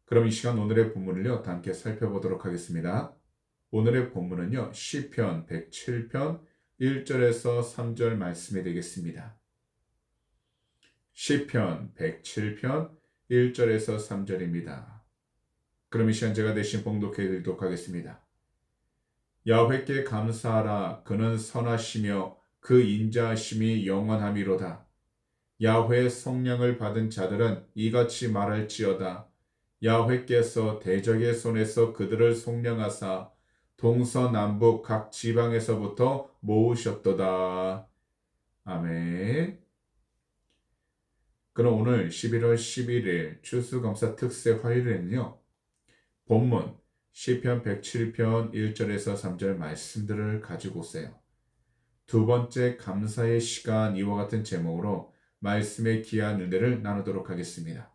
그럼 이 시간 오늘의 본문을요, 다 함께 살펴보도록 하겠습니다. 오늘의 본문은요, 시편 107편 1절에서 3절 말씀이 되겠습니다. 시편 107편 1절에서 3절입니다. 그럼 이 시간 제가 대신 봉독해 드리도록 하겠습니다. 야훼께 감사하라. 그는 선하시며 그 인자하심이 영원함이로다. 야훼의 성령을 받은 자들은 이같이 말할지어다. 야훼께서 대적의 손에서 그들을 속량하사 동서남북 각 지방에서부터 모으셨도다. 아멘. 그럼 오늘 11월 11일 추수감사 특세 화요일에는요, 본문 시편 107편 1절에서 3절 말씀들을 가지고 오세요. 두 번째 감사의 시간, 이와 같은 제목으로 말씀의 귀한 은혜를 나누도록 하겠습니다.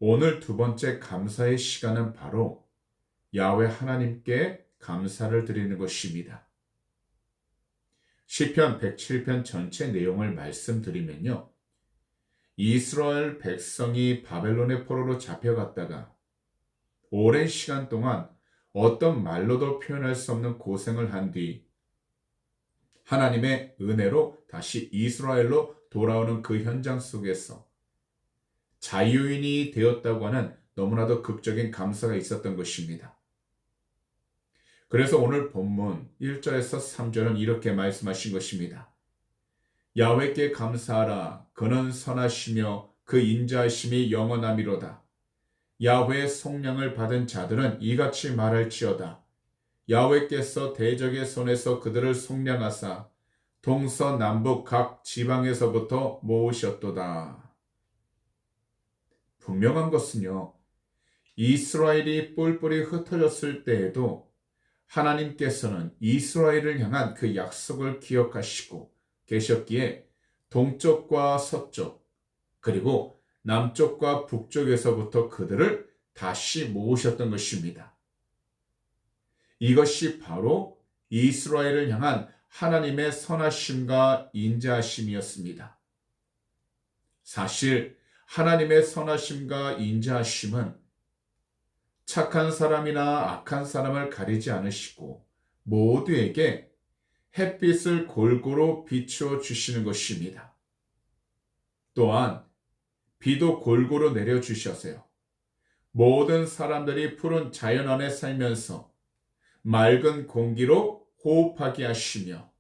오늘 두 번째 감사의 시간은 바로 야훼 하나님께 감사를 드리는 것입니다. 시편 107편 전체 내용을 말씀드리면요, 이스라엘 백성이 바벨론의 포로로 잡혀갔다가 오랜 시간 동안 어떤 말로도 표현할 수 없는 고생을 한 뒤 하나님의 은혜로 다시 이스라엘로 돌아오는 그 현장 속에서 자유인이 되었다고 하는 너무나도 극적인 감사가 있었던 것입니다. 그래서 오늘 본문 1절에서 3절은 이렇게 말씀하신 것입니다. 야훼께 감사하라. 그는 선하시며 그 인자하심이 영원함이로다. 야훼의 속량을 받은 자들은 이같이 말할지어다. 야훼께서 대적의 손에서 그들을 속량하사 동서남북 각 지방에서부터 모으셨도다. 분명한 것은요, 이스라엘이 뿔뿔이 흩어졌을 때에도 하나님께서는 이스라엘을 향한 그 약속을 기억하시고 계셨기에 동쪽과 서쪽 그리고 남쪽과 북쪽에서부터 그들을 다시 모으셨던 것입니다. 이것이 바로 이스라엘을 향한 하나님의 선하심과 인자하심이었습니다. 사실 하나님의 선하심과 인자하심은 착한 사람이나 악한 사람을 가리지 않으시고 모두에게 햇빛을 골고루 비추어 주시는 것입니다. 또한 비도 골고루 내려주셔서요, 모든 사람들이 푸른 자연 안에 살면서 맑은 공기로 호흡하게 하시며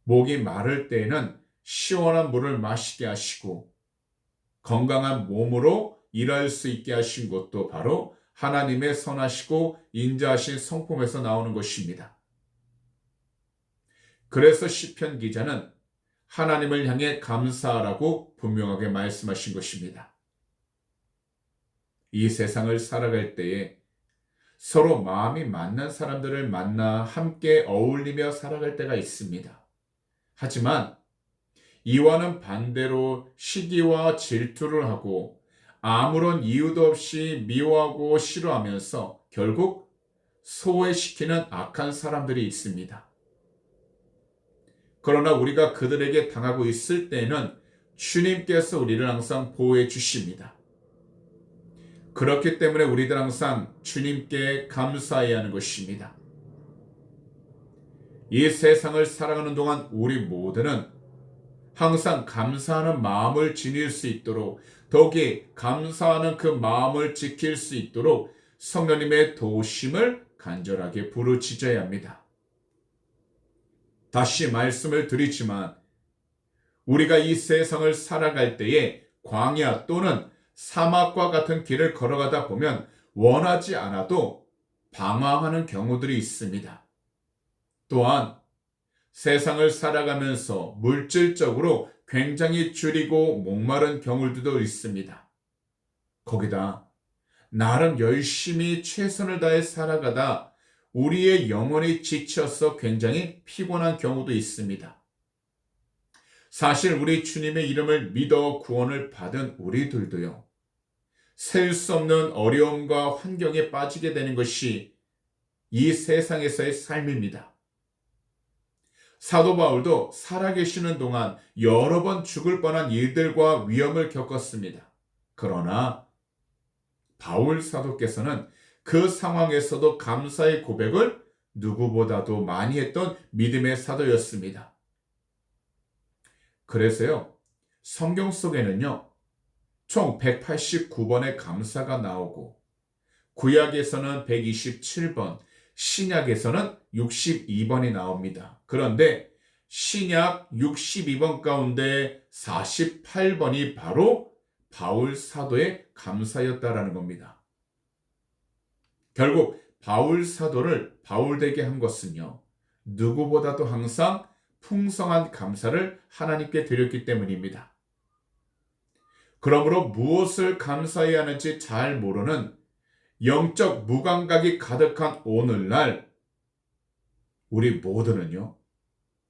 목이 마를 때에는 시원한 물을 마시게 하시고 건강한 몸으로 일할 수 있게 하신 것도 바로 하나님의 선하시고 인자하신 성품에서 나오는 것입니다. 그래서 시편 기자는 하나님을 향해 감사하라고 분명하게 말씀하신 것입니다. 이 세상을 살아갈 때에 서로 마음이 맞는 사람들을 만나 함께 어울리며 살아갈 때가 있습니다. 하지만 이와는 반대로 시기와 질투를 하고 아무런 이유도 없이 미워하고 싫어하면서 결국 소외시키는 악한 사람들이 있습니다. 그러나 우리가 그들에게 당하고 있을 때에는 주님께서 우리를 항상 보호해 주십니다. 그렇기 때문에 우리들 항상 주님께 감사해야 하는 것입니다. 이 세상을 살아가는 동안 우리 모두는 항상 감사하는 마음을 지닐 수 있도록, 더욱이 감사하는 그 마음을 지킬 수 있도록 성령님의 도우심을 간절하게 부르짖어야 합니다. 다시 말씀을 드리지만 우리가 이 세상을 살아갈 때에 광야 또는 사막과 같은 길을 걸어가다 보면 원하지 않아도 방황하는 경우들이 있습니다. 또한 세상을 살아가면서 물질적으로 굉장히 줄이고 목마른 경우들도 있습니다. 거기다 나름 열심히 최선을 다해 살아가다 우리의 영혼이 지쳐서 굉장히 피곤한 경우도 있습니다. 사실 우리 주님의 이름을 믿어 구원을 받은 우리들도요, 셀 수 없는 어려움과 환경에 빠지게 되는 것이 이 세상에서의 삶입니다. 사도 바울도 살아계시는 동안 여러 번 죽을 뻔한 일들과 위험을 겪었습니다. 그러나 바울 사도께서는 그 상황에서도 감사의 고백을 누구보다도 많이 했던 믿음의 사도였습니다. 그래서요, 성경 속에는요, 총 189번의 감사가 나오고 구약에서는 127번, 신약에서는 62번이 나옵니다. 그런데 신약 62번 가운데 48번이 바로 바울 사도의 감사였다라는 겁니다. 결국 바울 사도를 바울되게 한 것은요, 누구보다도 항상 풍성한 감사를 하나님께 드렸기 때문입니다. 그러므로 무엇을 감사해야 하는지 잘 모르는 영적 무감각이 가득한 오늘날 우리 모두는요,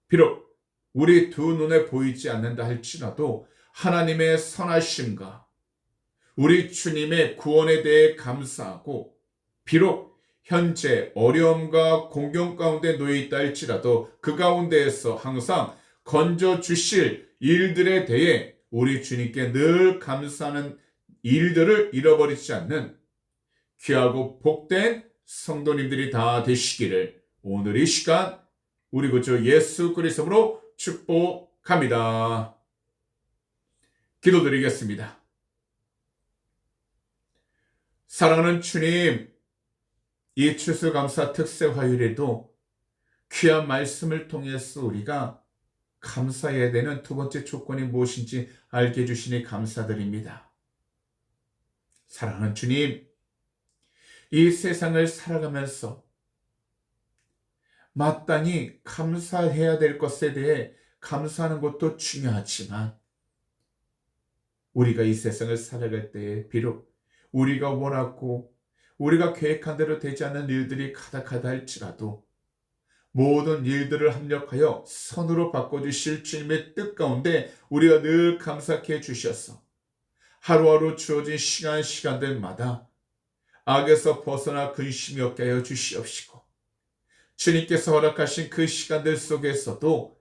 비록 우리 두 눈에 보이지 않는다 할지라도 하나님의 선하심과 우리 주님의 구원에 대해 감사하고, 비록 현재 어려움과 공경 가운데 놓여 있다 할지라도 그 가운데에서 항상 건져 주실 일들에 대해 우리 주님께 늘 감사하는 일들을 잃어버리지 않는 귀하고 복된 성도님들이 다 되시기를 오늘 이 시간 우리 구주 예수 그리스도로 축복합니다. 기도드리겠습니다. 사랑하는 주님, 이 추수감사 특세 화요일에도 귀한 말씀을 통해서 우리가 감사해야 되는 두 번째 조건이 무엇인지 알게 해주시니 감사드립니다. 사랑하는 주님, 이 세상을 살아가면서 마땅히 감사해야 될 것에 대해 감사하는 것도 중요하지만, 우리가 이 세상을 살아갈 때에 비록 우리가 원하고 우리가 계획한 대로 되지 않는 일들이 가득하다 할지라도 모든 일들을 합력하여 선으로 바꿔주실 주님의 뜻 가운데 우리가 늘 감사케 해주셔서 하루하루 주어진 시간들마다 악에서 벗어나 근심이 없게 하여 주시옵시고, 주님께서 허락하신 그 시간들 속에서도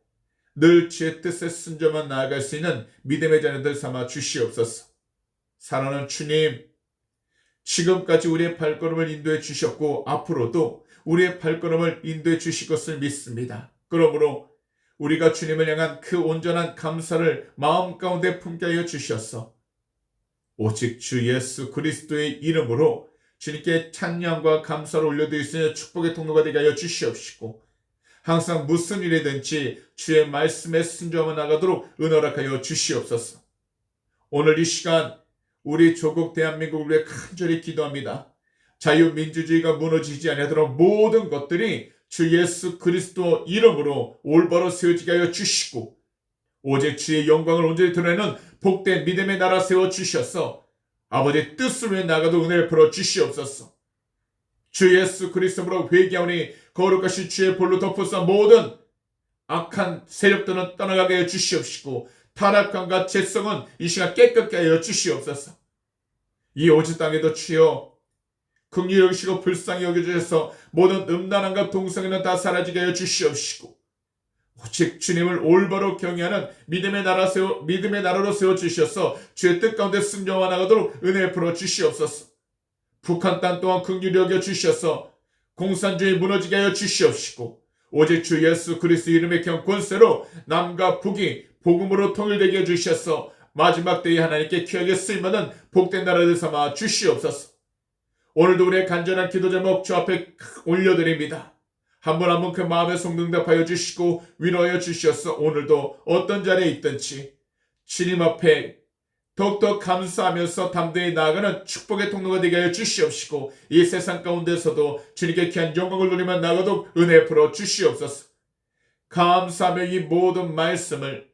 늘 주의 뜻에 순종만 나아갈 수 있는 믿음의 자녀들 삼아 주시옵소서. 사랑하는 주님, 지금까지 우리의 발걸음을 인도해 주셨고 앞으로도 우리의 발걸음을 인도해 주실 것을 믿습니다. 그러므로 우리가 주님을 향한 그 온전한 감사를 마음 가운데 품게 하여 주셔서 오직 주 예수 그리스도의 이름으로 주님께 찬양과 감사를 올려드릴 수 있는 축복의 통로가 되게 하여 주시옵시고, 항상 무슨 일이든지 주의 말씀에 순종하며 나가도록 은혜하여 주시옵소서. 오늘 이 시간 우리 조국 대한민국을 위해 간절히 기도합니다. 자유민주주의가 무너지지 아니하도록 모든 것들이 주 예수 그리스도 이름으로 올바로 세워지게 하여 주시고, 오직 주의 영광을 온전히 드러내는 복된 믿음의 나라 세워주셔서 아버지의 뜻을 위해 나가도 은혜를 풀어 주시옵소서. 주 예수 그리스도로 회개하오니 거룩하신 주의 볼로 덮어서 모든 악한 세력들은 떠나가게 하여 주시옵시고, 타락함과 죄성은 이 시간 깨끗게 하여 주시옵소서. 이 오지 땅에도 주여 긍휼히 여기시고 불쌍히 여겨주셔서 모든 음란함과 동성애는 다 사라지게 하여 주시옵시고, 오직 주님을 올바로 경외하는 믿음의 나라로 세워주셔서 주의 뜻 가운데 순종하 나가도록 은혜 풀어 주시옵소서. 북한 땅 또한 긍휼히 여겨주셔서 공산주의 무너지게 하여 주시옵시고, 오직 주 예수 그리스도 이름의 경 권세로 남과 북이 복음으로 통일되게 해주셔서 마지막 때에 하나님께 귀하게 쓰임받는 복된 나라를 삼아 주시옵소서. 오늘도 우리의 간절한 기도 제목 주 앞에 올려드립니다. 한 분 한 분 그 마음의 성능답하여 주시고 위로하여 주셔서 오늘도 어떤 자리에 있든지 주님 앞에 더욱더 감사하면서 담대히 나아가는 축복의 통로가 되게 하여 주시옵시고, 이 세상 가운데서도 주님께 귀한 영광을 누리며 나가도 은혜 풀어 주시옵소서. 감사하며 이 모든 말씀을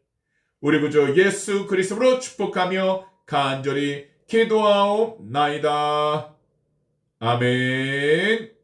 우리 구주 예수 그리스도로 축복하며 간절히 기도하옵나이다. 아멘.